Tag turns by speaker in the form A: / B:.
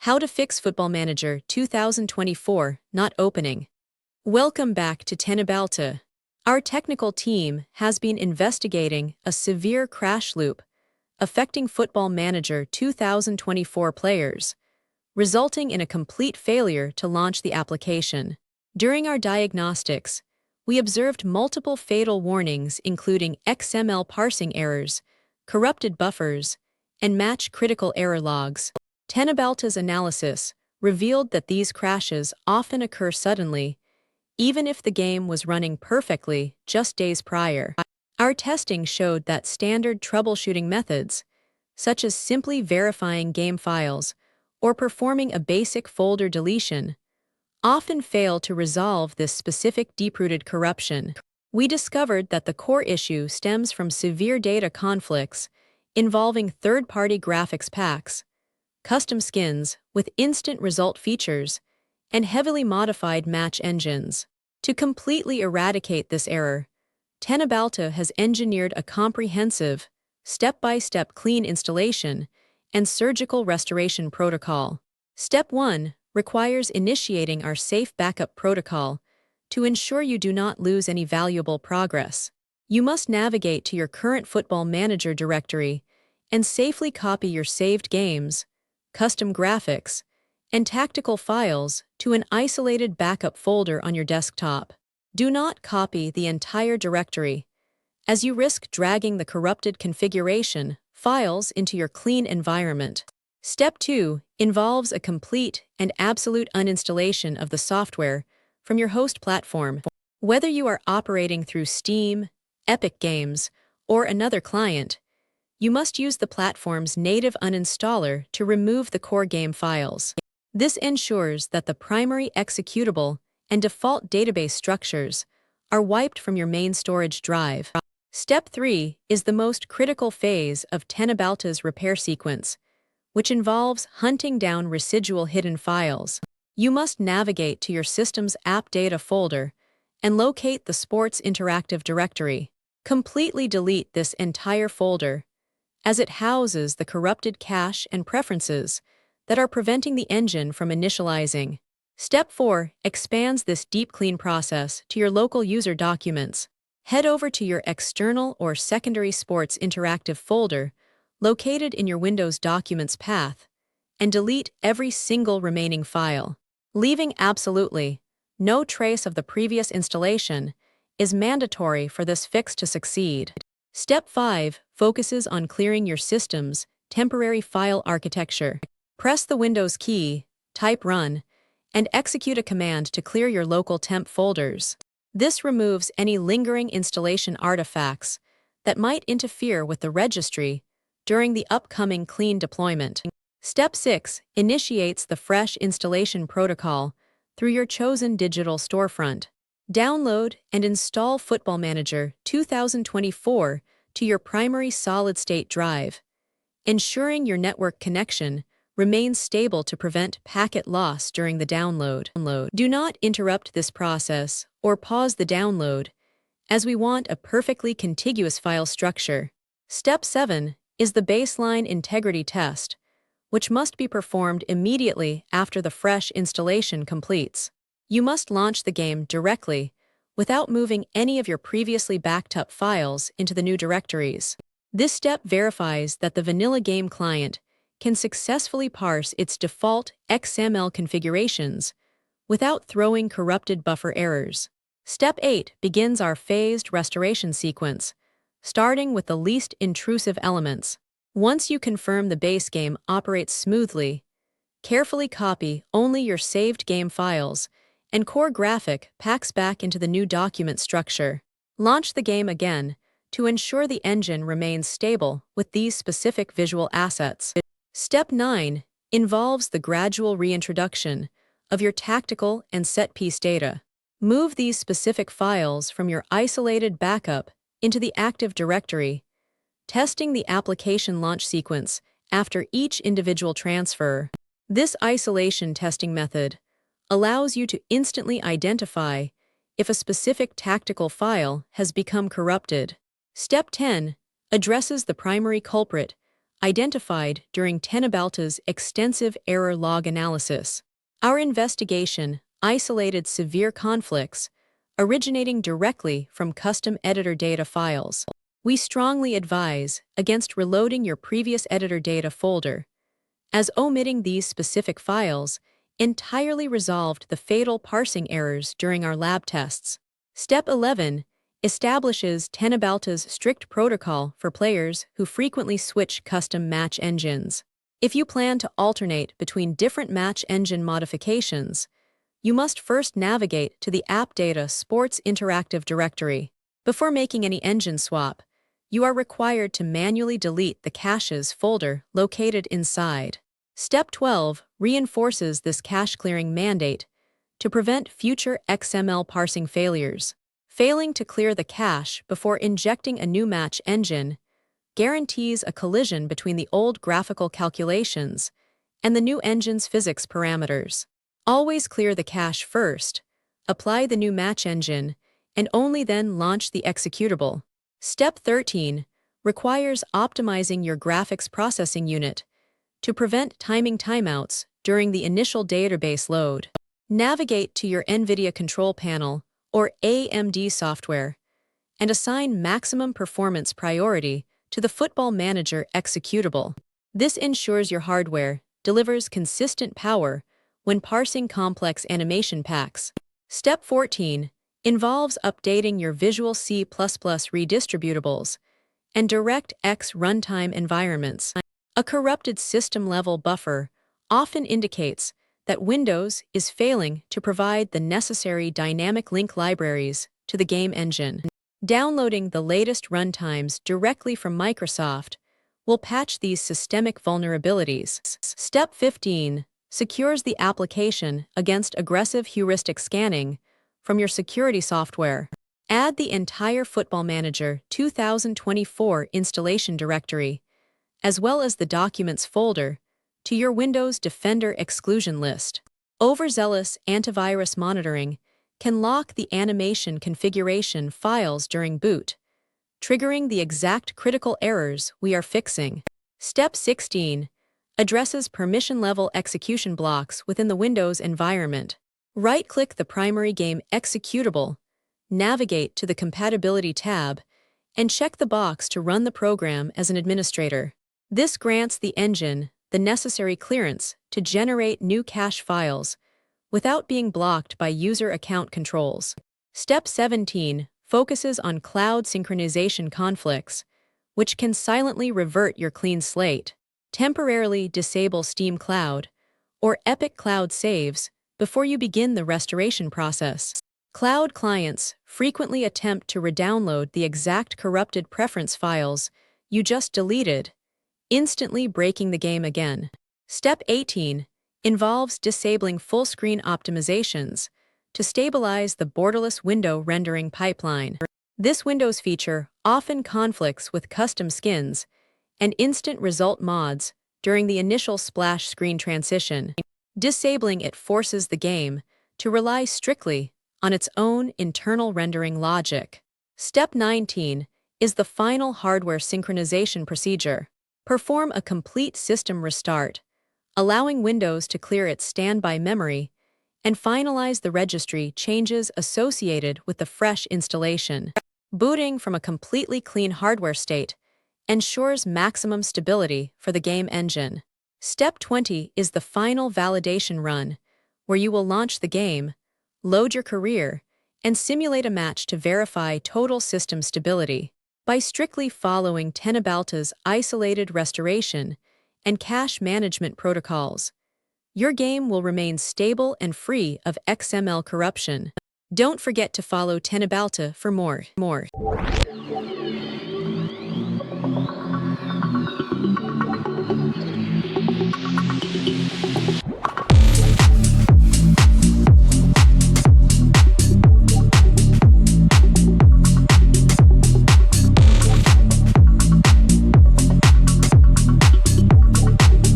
A: How to fix Football Manager 2024 not opening. Welcome back to AppData. Our technical team has been investigating a severe crash loop affecting Football Manager 2024 players, resulting in a complete failure to launch the application. During our diagnostics, we observed multiple fatal warnings including XML parsing errors, corrupted buffers, and match critical error logs. AppData's analysis revealed that these crashes often occur suddenly, even if the game was running perfectly just days prior. Our testing showed that standard troubleshooting methods, such as simply verifying game files or performing a basic folder deletion, often fail to resolve this specific deep-rooted corruption. We discovered that the core issue stems from severe data conflicts involving third-party graphics packs, custom skins with instant result features, and heavily modified match engines. To completely eradicate this error, AppData has engineered a comprehensive, step-by-step clean installation and surgical restoration protocol. Step 1 requires initiating our safe backup protocol to ensure you do not lose any valuable progress. You must navigate to your current Football Manager directory and safely copy your saved games, custom graphics, and tactical files to an isolated backup folder on your desktop. Do not copy the entire directory, as you risk dragging the corrupted configuration files into your clean environment. Step 2 involves a complete and absolute uninstallation of the software from your host platform. Whether you are operating through Steam, Epic Games, or another client, you must use the platform's native uninstaller to remove the core game files. This ensures that the primary executable and default database structures are wiped from your main storage drive. Step 3 is the most critical phase of AppData's repair sequence, which involves hunting down residual hidden files. You must navigate to your system's AppData folder and locate the Sports Interactive directory. Completely delete this entire folder, as it houses the corrupted cache and preferences that are preventing the engine from initializing. Step 4 expands this deep clean process to your local user documents. Head over to your external or secondary Sports Interactive folder located in your Windows Documents path and delete every single remaining file. Leaving absolutely no trace of the previous installation is mandatory for this fix to succeed. Step 5 focuses on clearing your system's temporary file architecture. Press the Windows key, type Run, and execute a command to clear your local temp folders. This removes any lingering installation artifacts that might interfere with the registry during the upcoming clean deployment. Step 6 initiates the fresh installation protocol through your chosen digital storefront. Download and install Football Manager 2024 to your primary solid-state drive, ensuring your network connection remains stable to prevent packet loss during the download. Do not interrupt this process or pause the download, as we want a perfectly contiguous file structure. Step 7 is the baseline integrity test, which must be performed immediately after the fresh installation completes. You must launch the game directly without moving any of your previously backed up files into the new directories. This step verifies that the vanilla game client can successfully parse its default XML configurations without throwing corrupted buffer errors. Step 8 begins our phased restoration sequence, starting with the least intrusive elements. Once you confirm the base game operates smoothly, carefully copy only your saved game files and core graphic packs back into the new document structure. Launch the game again to ensure the engine remains stable with these specific visual assets. Step 9 involves the gradual reintroduction of your tactical and set-piece data. Move these specific files from your isolated backup into the active directory, testing the application launch sequence after each individual transfer. This isolation testing method allows you to instantly identify if a specific tactical file has become corrupted. Step 10 addresses the primary culprit identified during Tenabalta's extensive error log analysis. Our investigation isolated severe conflicts originating directly from custom editor data files. We strongly advise against reloading your previous editor data folder, as omitting these specific files entirely resolved the fatal parsing errors during our lab tests. Step 11 establishes Tenabalta's strict protocol for players who frequently switch custom match engines. If you plan to alternate between different match engine modifications, you must first navigate to the AppData Sports Interactive Directory. Before making any engine swap, you are required to manually delete the caches folder located inside. Step 12 reinforces this cache clearing mandate to prevent future XML parsing failures. Failing to clear the cache before injecting a new match engine guarantees a collision between the old graphical calculations and the new engine's physics parameters. Always clear the cache first, apply the new match engine, and only then launch the executable. Step 13 requires optimizing your graphics processing unit to prevent timing timeouts during the initial database load. Navigate to your NVIDIA Control Panel or AMD software and assign maximum performance priority to the Football Manager executable. This ensures your hardware delivers consistent power when parsing complex animation packs. Step 14 involves updating your Visual C++ redistributables and DirectX runtime environments. A corrupted system-level buffer often indicates that Windows is failing to provide the necessary dynamic link libraries to the game engine. Downloading the latest runtimes directly from Microsoft will patch these systemic vulnerabilities. Step 15 secures the application against aggressive heuristic scanning from your security software. Add the entire Football Manager 2024 installation directory, as well as the Documents folder, to your Windows Defender exclusion list. Overzealous antivirus monitoring can lock the animation configuration files during boot, triggering the exact critical errors we are fixing. Step 16 addresses permission-level execution blocks within the Windows environment. Right-click the primary game executable, navigate to the Compatibility tab, and check the box to run the program as an administrator. This grants the engine the necessary clearance to generate new cache files without being blocked by user account controls. Step 17 focuses on cloud synchronization conflicts, which can silently revert your clean slate. Temporarily disable Steam Cloud or Epic Cloud saves before you begin the restoration process. Cloud clients frequently attempt to redownload the exact corrupted preference files you just deleted, instantly breaking the game again. Step 18 involves disabling full-screen optimizations to stabilize the borderless window rendering pipeline. This Windows feature often conflicts with custom skins and instant result mods during the initial splash screen transition. Disabling it forces the game to rely strictly on its own internal rendering logic. Step 19 is the final hardware synchronization procedure. Perform a complete system restart, allowing Windows to clear its standby memory and finalize the registry changes associated with the fresh installation. Booting from a completely clean hardware state ensures maximum stability for the game engine. Step 20 is the final validation run, where you will launch the game, load your career, and simulate a match to verify total system stability. By strictly following Tenabalta's isolated restoration and cache management protocols, your game will remain stable and free of XML corruption. Don't forget to follow Tenabalta for more.